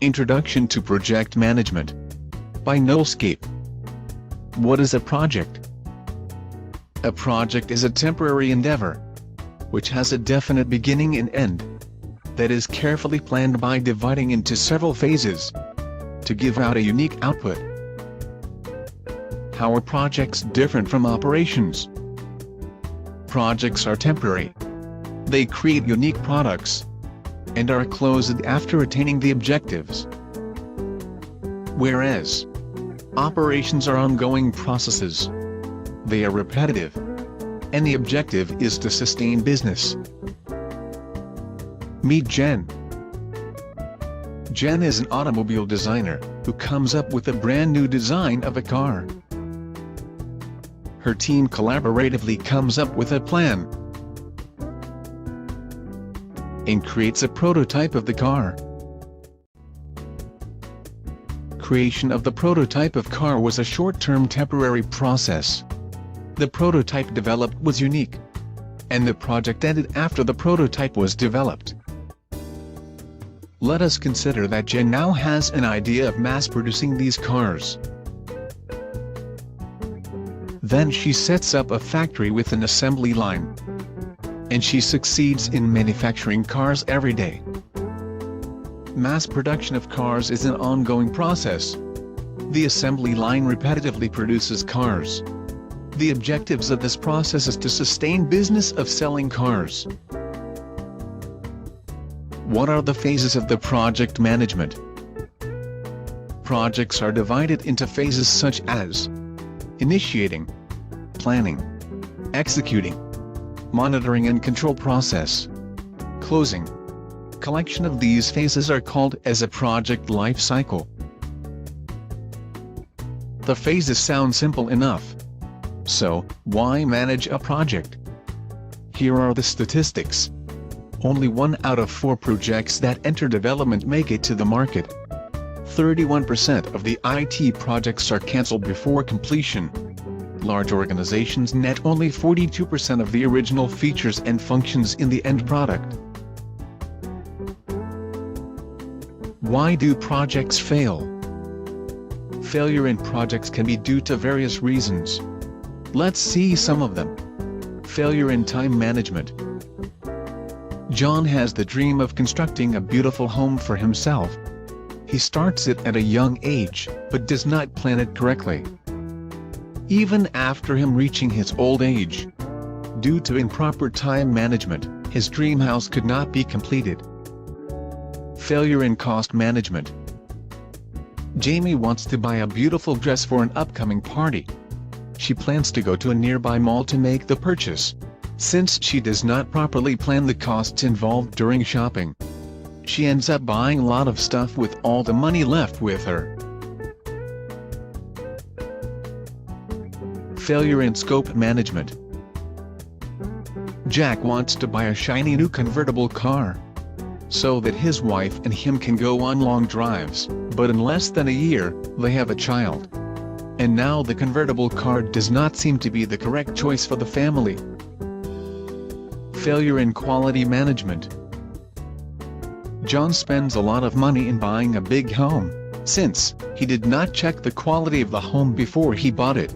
Introduction to Project Management by Knowlescape. What is a project? A project is a temporary endeavor, which has a definite beginning and end, that is carefully planned by dividing into several phases, to give out a unique output. How are projects different from operations? Projects are temporary. They create unique products, and are closed after attaining the objectives. Whereas operations are ongoing processes. They are repetitive, and the objective is to sustain business. Meet Jen. Jen is an automobile designer who comes up with a brand new design of a car. Her team collaboratively comes up with a plan and creates a prototype of the car. Creation of the prototype of car was a short-term temporary process. The prototype developed was unique, and the project ended after the prototype was developed. Let us consider that Jen now has an idea of mass-producing these cars. Then she sets up a factory with an assembly line, and she succeeds in manufacturing cars every day. Mass production of cars is an ongoing process. The assembly line repetitively produces cars. The objectives of this process is to sustain business of selling cars. What are the phases of the project management? Projects are divided into phases such as initiating, planning, executing, monitoring and control process, closing. Collection of these phases are called as a project life cycle. The phases sound simple enough. So, why manage a project? Here are the statistics. Only 1 out of 4 projects that enter development make it to the market. 31% of the IT projects are cancelled before completion. Large organizations net only 42% of the original features and functions in the end product. Why do projects fail? Failure in projects can be due to various reasons. Let's see some of them. Failure in time management. John has the dream of constructing a beautiful home for himself. He starts it at a young age, but does not plan it correctly. Even after him reaching his old age, due to improper time management, his dream house could not be completed. Failure in cost management. Jamie wants to buy a beautiful dress for an upcoming party. She plans to go to a nearby mall to make the purchase. Since she does not properly plan the costs involved during shopping, she ends up buying a lot of stuff with all the money left with her. Failure in scope management. Jack wants to buy a shiny new convertible car, so that his wife and him can go on long drives, but in less than a year, they have a child. And now the convertible car does not seem to be the correct choice for the family. Failure in quality management. John spends a lot of money in buying a big home, since he did not check the quality of the home before he bought it.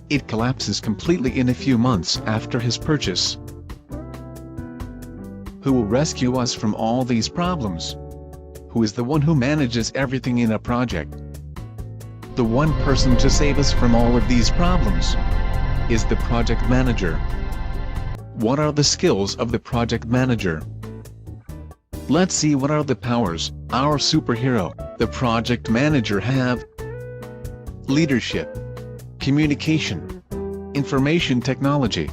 It collapses completely in a few months after his purchase. Who will rescue us from all these problems? Who is the one who manages everything in a project? The one person to save us from all of these problems is the project manager. What are the skills of the project manager? Let's see what are the powers our superhero, the project manager, have. Leadership, communication, information technology,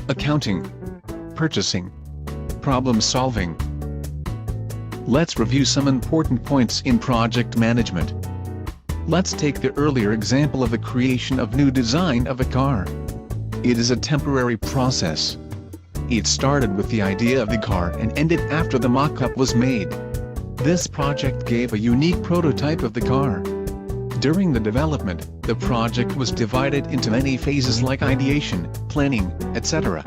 accounting, purchasing, problem solving. Let's review some important points in project management. Let's take the earlier example of the creation of new design of a car. It is a temporary process. It started with the idea of the car and ended after the mock-up was made. This project gave a unique prototype of the car. During the development, the project was divided into many phases like ideation, planning, etc.